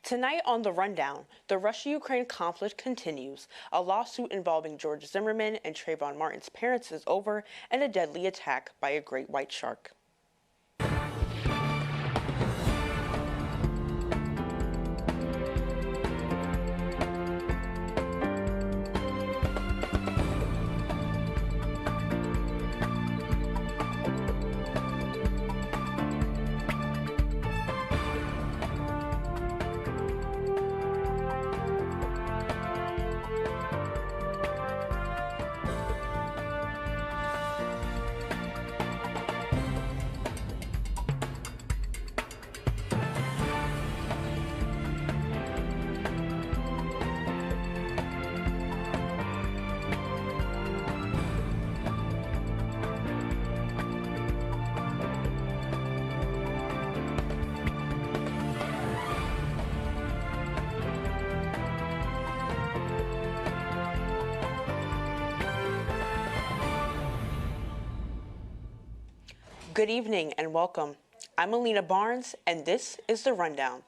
Tonight on The Rundown, the Russia-Ukraine conflict continues. A lawsuit involving George Zimmerman and Trayvon Martin's parents is over, and a deadly attack by a great white shark. Good evening and welcome. I'm Alina Barnes, and this is The Rundown.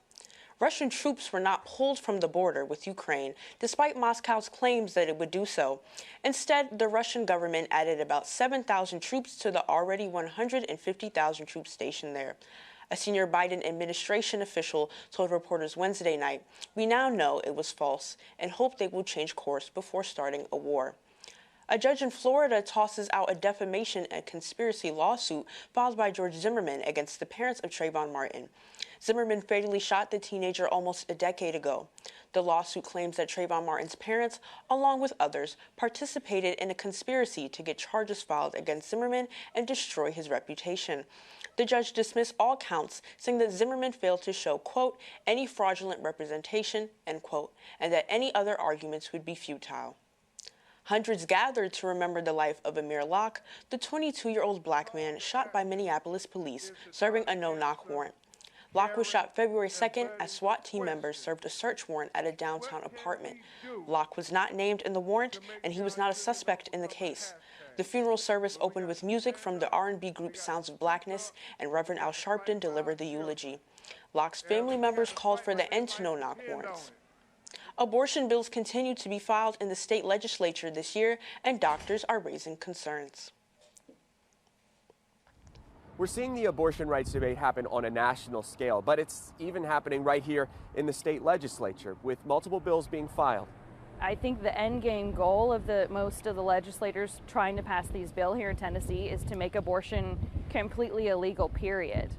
Russian troops were not pulled from the border with Ukraine, despite Moscow's claims that it would do so. Instead, the Russian government added about 7,000 troops to the already 150,000 troops stationed there. A senior Biden administration official told reporters Wednesday night, "We now know it was false and hope they will change course before starting a war." A judge in Florida tosses out a defamation and conspiracy lawsuit filed by George Zimmerman against the parents of Trayvon Martin. Zimmerman fatally shot the teenager almost a decade ago. The lawsuit claims that Trayvon Martin's parents, along with others, participated in a conspiracy to get charges filed against Zimmerman and destroy his reputation. The judge dismissed all counts, saying that Zimmerman failed to show, quote, any fraudulent representation, end quote, and that any other arguments would be futile. Hundreds gathered to remember the life of Amir Locke, the 22-year-old black man shot by Minneapolis police, serving a no-knock warrant. Locke was shot February 2nd as SWAT team members served a search warrant at a downtown apartment. Locke was not named in the warrant, and he was not a suspect in the case. The funeral service opened with music from the R&B group Sounds of Blackness, and Reverend Al Sharpton delivered the eulogy. Locke's family members called for the end to no-knock warrants. Abortion bills continue to be filed in the state legislature this year, and doctors are raising concerns. We're seeing the abortion rights debate happen on a national scale, but it's even happening right here in the state legislature, with multiple bills being filed. I think the end game goal of most of the legislators trying to pass these bills here in Tennessee is to make abortion completely illegal, period.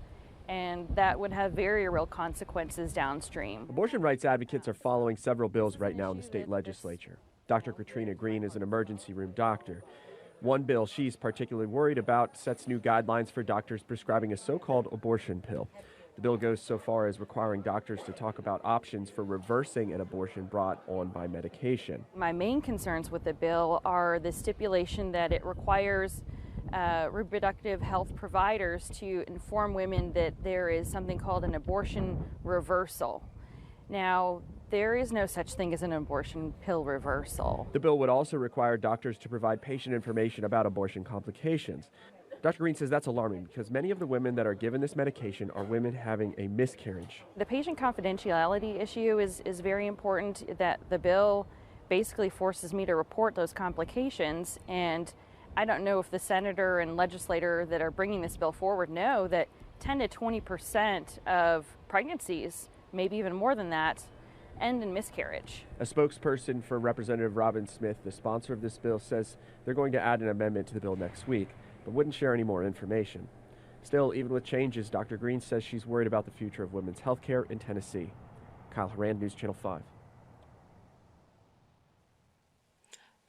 And that would have very real consequences downstream. Abortion rights advocates are following several bills right now in the state legislature. Dr. Katrina Green is an emergency room doctor. One bill she's particularly worried about sets new guidelines for doctors prescribing a so-called abortion pill. The bill goes so far as requiring doctors to talk about options for reversing an abortion brought on by medication. My main concerns with the bill are the stipulation that it requires reproductive health providers to inform women that there is something called an abortion reversal. Now, there is no such thing as an abortion pill reversal. The bill would also require doctors to provide patient information about abortion complications. Dr. Green says that's alarming because many of the women that are given this medication are women having a miscarriage. The patient confidentiality issue is very important, that the bill basically forces me to report those complications, and I don't know if the senator and legislator that are bringing this bill forward know that 10 to 20% of pregnancies, maybe even more than that, end in miscarriage. A spokesperson for Representative Robin Smith, the sponsor of this bill, says they're going to add an amendment to the bill next week, but wouldn't share any more information. Still, even with changes, Dr. Green says she's worried about the future of women's health care in Tennessee. Kyle Horan, News Channel 5.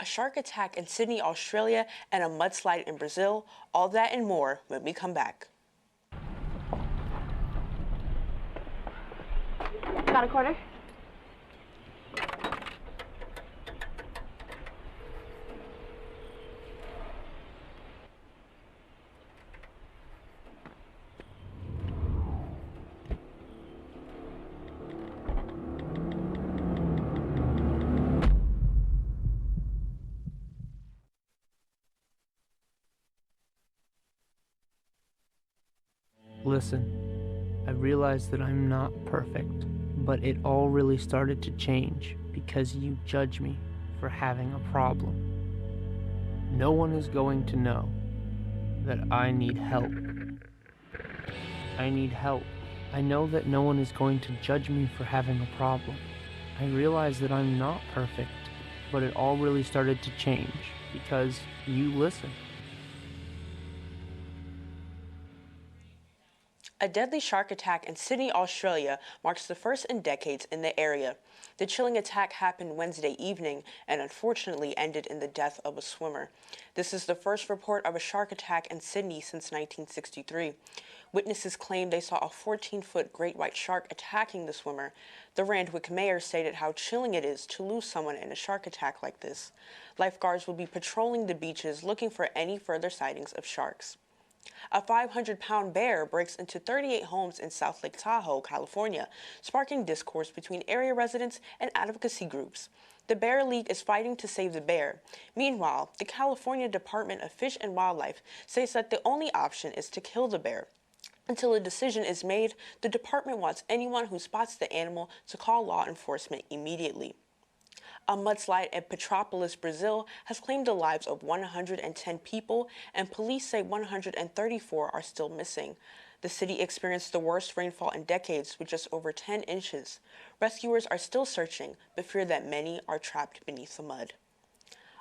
A shark attack in Sydney, Australia, and a mudslide in Brazil. All that and more when we come back. Got a quarter? Listen, I realize that I'm not perfect, But it all really started to change because you judge me for having a problem. No one is going to know that I need help. I need help. I know that no one is going to judge me for having a problem. I realize that I'm not perfect, but it all really started to change because you listen. A deadly shark attack in Sydney, Australia marks the first in decades in the area. The chilling attack happened Wednesday evening and unfortunately ended in the death of a swimmer. This is the first report of a shark attack in Sydney since 1963. Witnesses claim they saw a 14-foot great white shark attacking the swimmer. The Randwick mayor stated how chilling it is to lose someone in a shark attack like this. Lifeguards will be patrolling the beaches looking for any further sightings of sharks. A 500-pound bear breaks into 38 homes in South Lake Tahoe, California, sparking discourse between area residents and advocacy groups. The Bear League is fighting to save the bear. Meanwhile, the California Department of Fish and Wildlife says that the only option is to kill the bear. Until a decision is made, the department wants anyone who spots the animal to call law enforcement immediately. A mudslide in Petropolis, Brazil, has claimed the lives of 110 people, and police say 134 are still missing. The city experienced the worst rainfall in decades with just over 10 inches. Rescuers are still searching, but fear that many are trapped beneath the mud.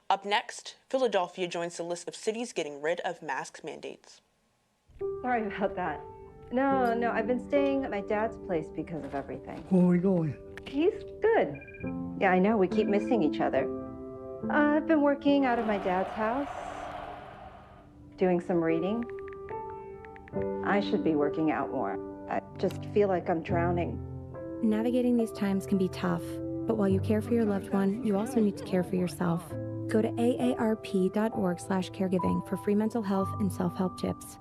Up next, Philadelphia joins the list of cities getting rid of mask mandates. Sorry about that. No, I've been staying at my dad's place because of everything. Where are we going? He's good. Yeah, I know, we keep missing each other. I've been working out of my dad's house, doing some reading. I should be working out more. I just feel like I'm drowning. Navigating these times can be tough, but while you care for your loved one, you also need to care for yourself. Go to aarp.org/caregiving for free mental health and self-help tips.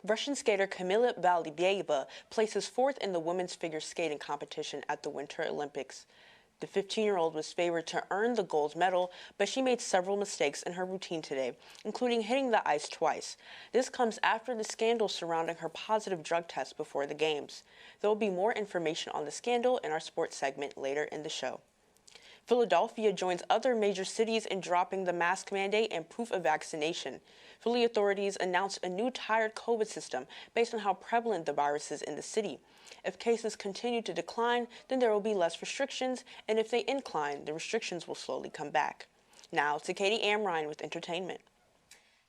Russian skater Kamila Valilyeva places fourth in the women's figure skating competition at the Winter Olympics. The 15-year-old was favored to earn the gold medal, but she made several mistakes in her routine today, including hitting the ice twice. This comes after the scandal surrounding her positive drug test before the Games. There will be more information on the scandal in our sports segment later in the show. Philadelphia joins other major cities in dropping the mask mandate and proof of vaccination. Philly authorities announced a new tiered COVID system based on how prevalent the virus is in the city. If cases continue to decline, then there will be less restrictions, and if they incline, the restrictions will slowly come back. Now to Katie Amrine with entertainment.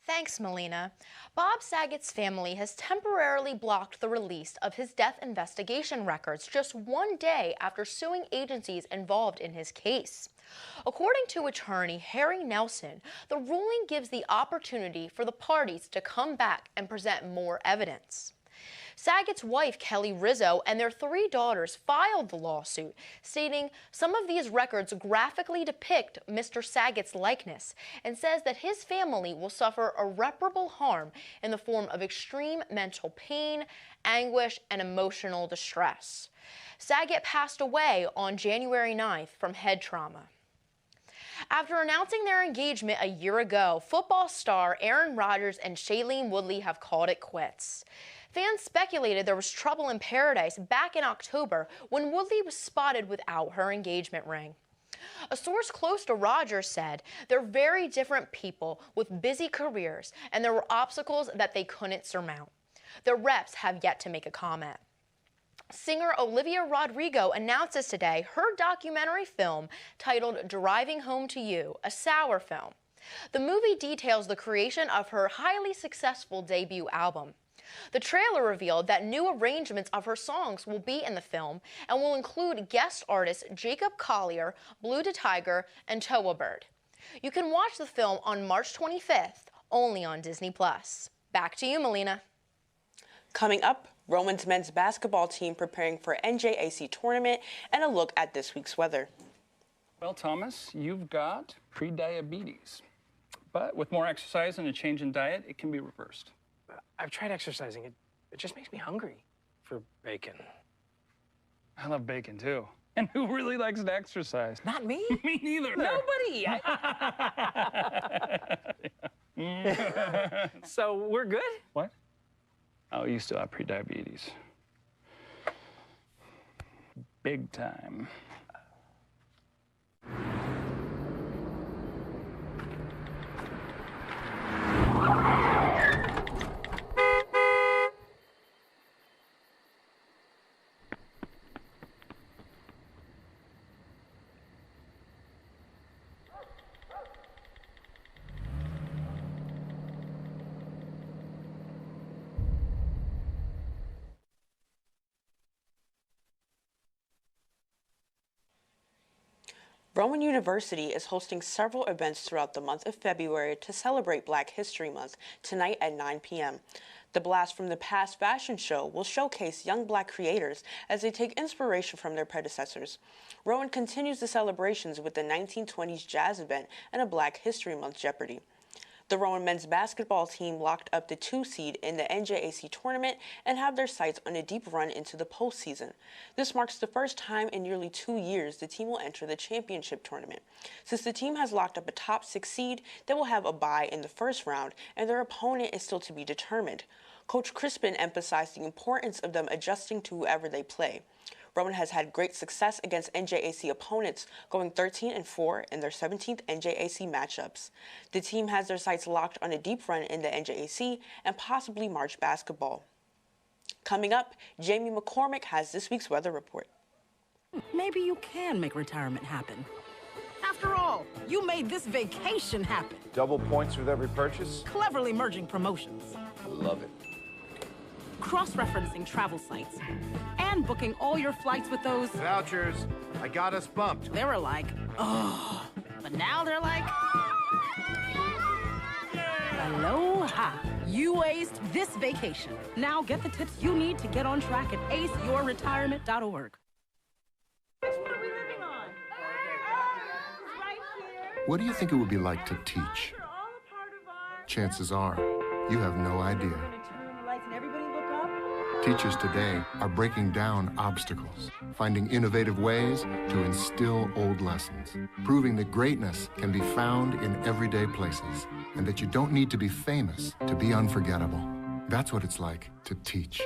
Thanks, Melina. Bob Saget's family has temporarily blocked the release of his death investigation records just one day after suing agencies involved in his case. According to attorney Harry Nelson, the ruling gives the opportunity for the parties to come back and present more evidence. Saget's wife, Kelly Rizzo, and their 3 daughters filed the lawsuit, stating some of these records graphically depict Mr. Saget's likeness and says that his family will suffer irreparable harm in the form of extreme mental pain, anguish, and emotional distress. Saget passed away on January 9th from head trauma. After announcing their engagement a year ago, football star Aaron Rodgers and Shailene Woodley have called it quits. Fans speculated there was trouble in paradise back in October when Woodley was spotted without her engagement ring. A source close to Rodgers said they're very different people with busy careers and there were obstacles that they couldn't surmount. Their reps have yet to make a comment. Singer Olivia Rodrigo announces today her documentary film titled Driving Home to You, a sour film. The movie details the creation of her highly successful debut album. The trailer revealed that new arrangements of her songs will be in the film and will include guest artists Jacob Collier, Blue the Tiger, and Toa Bird. You can watch the film on March 25th, only on Disney+. Back to you, Melina. Coming up, Rowan's men's basketball team preparing for NJAC tournament, and a look at this week's weather. Well, Thomas, you've got pre-diabetes. But with more exercise and a change in diet, it can be reversed. I've tried exercising. It just makes me hungry for bacon. I love bacon, too. And who really likes to exercise? Not me. Me neither. Nobody. So we're good? What? Oh, you still have pre-diabetes. Big time. Rowan University is hosting several events throughout the month of February to celebrate Black History Month tonight at 9 p.m. The Blast from the Past fashion show will showcase young Black creators as they take inspiration from their predecessors. Rowan continues the celebrations with the 1920s jazz event and a Black History Month Jeopardy! The Rowan men's basketball team locked up the 2 seed in the NJAC tournament and have their sights on a deep run into the postseason. This marks the first time in nearly 2 years the team will enter the championship tournament. Since the team has locked up a top 6 seed, they will have a bye in the first round, and their opponent is still to be determined. Coach Crispin emphasized the importance of them adjusting to whoever they play. Rowan has had great success against NJAC opponents, going 13-4 in their 17th NJAC matchups. The team has their sights locked on a deep run in the NJAC and possibly March basketball. Coming up, Jamie McCormick has this week's weather report. Maybe you can make retirement happen. After all, you made this vacation happen. Double points with every purchase? Cleverly merging promotions. Love it. Cross-referencing travel sites. And booking all your flights with those... Vouchers. I got us bumped. They were like, oh. But now they're like... Aloha. You aced this vacation. Now get the tips you need to get on track at aceyourretirement.org. What do you think it would be like to teach? Chances are, you have no idea. Teachers today are breaking down obstacles, finding innovative ways to instill old lessons, proving that greatness can be found in everyday places, and that you don't need to be famous to be unforgettable. That's what it's like to teach.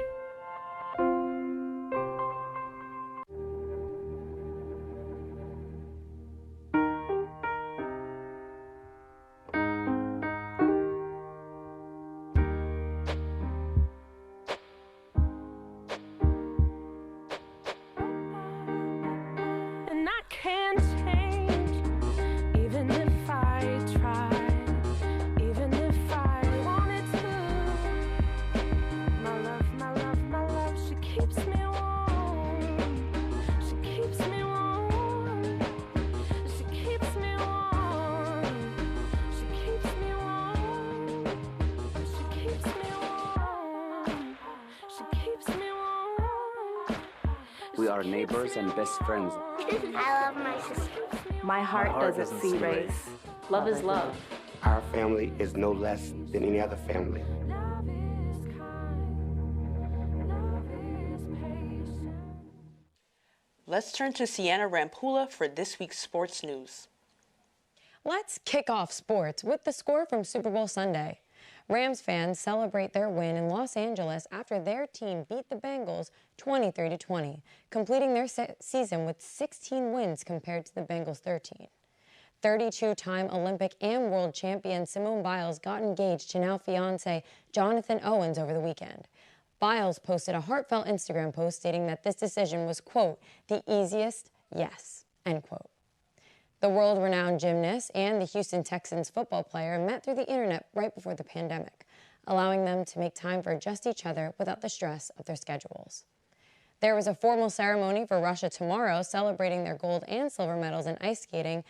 We are neighbors and best friends. I love my sister. My heart doesn't see race. Love is love. Our family is no less than any other family. Let's turn to Sienna Rampula for this week's sports news. Let's kick off sports with the score from Super Bowl Sunday. Rams fans celebrate their win in Los Angeles after their team beat the Bengals 23-20, completing their season with 16 wins compared to the Bengals' 13. 32-time Olympic and world champion Simone Biles got engaged to now fiancé Jonathan Owens over the weekend. Biles posted a heartfelt Instagram post stating that this decision was, quote, the easiest yes, end quote. The world-renowned gymnast and the Houston Texans football player met through the internet right before the pandemic, allowing them to make time for just each other without the stress of their schedules. There was a formal ceremony for Russia tomorrow celebrating their gold and silver medals in ice skating,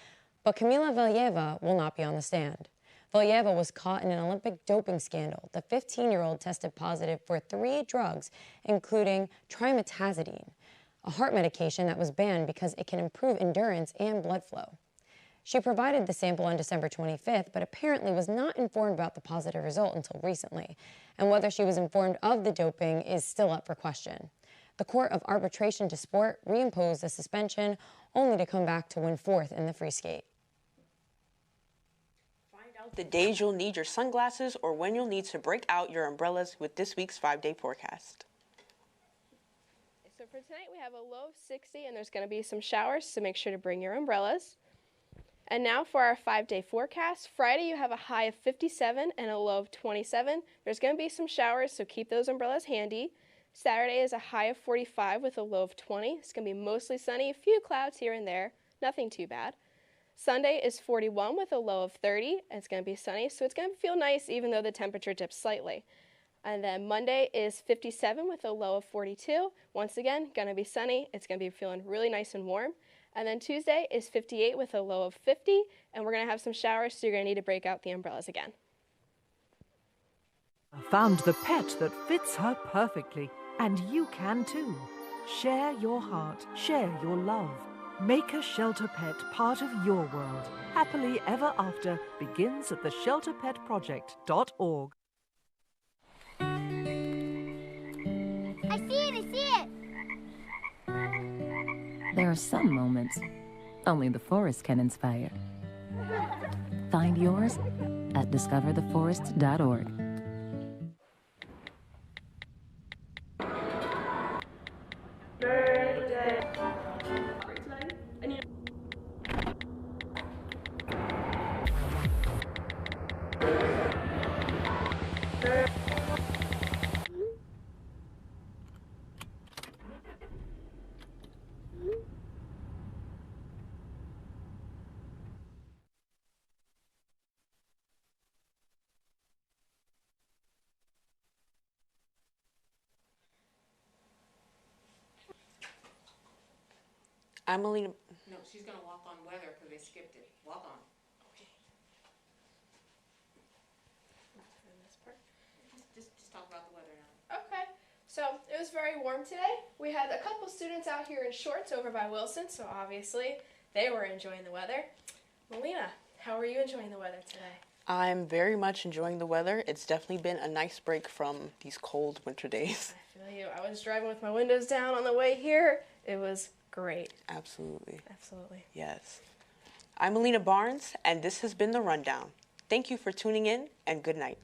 but Kamila Valieva will not be on the stand. Valieva was caught in an Olympic doping scandal. The 15-year-old tested positive for 3 drugs, including trimetazidine, a heart medication that was banned because it can improve endurance and blood flow. She provided the sample on December 25th, but apparently was not informed about the positive result until recently. And whether she was informed of the doping is still up for question. The Court of Arbitration to Sport reimposed the suspension, only to come back to win 4th in the free skate. Find out the days you'll need your sunglasses or when you'll need to break out your umbrellas with this week's 5-day forecast. So for tonight we have a low of 60 and there's going to be some showers, so make sure to bring your umbrellas. And now for our 5-day forecast. Friday you have a high of 57 and a low of 27. There's going to be some showers, so keep those umbrellas handy. Saturday is a high of 45 with a low of 20. It's going to be mostly sunny, a few clouds here and there, nothing too bad. Sunday is 41 with a low of 30, and it's going to be sunny, so it's going to feel nice even though the temperature dips slightly. And then Monday is 57 with a low of 42. Once again, going to be sunny. It's going to be feeling really nice and warm. And then Tuesday is 58 with a low of 50, and we're going to have some showers, so you're going to need to break out the umbrellas again. Found the pet that fits her perfectly, and you can too. Share your heart, share your love. Make a shelter pet part of your world. Happily Ever After begins at theshelterpetproject.org. I see it, I see it! There are some moments only the forest can inspire. Find yours at discovertheforest.org. I'm Alina. No, she's going to walk on weather because they skipped it. Walk on. Just talk about the weather now. Okay, so it was very warm today. We had a couple students out here in shorts over by Wilson, so obviously they were enjoying the weather. Melina, how are you enjoying the weather today? I'm very much enjoying the weather. It's definitely been a nice break from these cold winter days. I feel you. I was driving with my windows down on the way here. It was great. Absolutely. Absolutely. Yes. I'm Alina Barnes, and this has been The Rundown. Thank you for tuning in, and good night.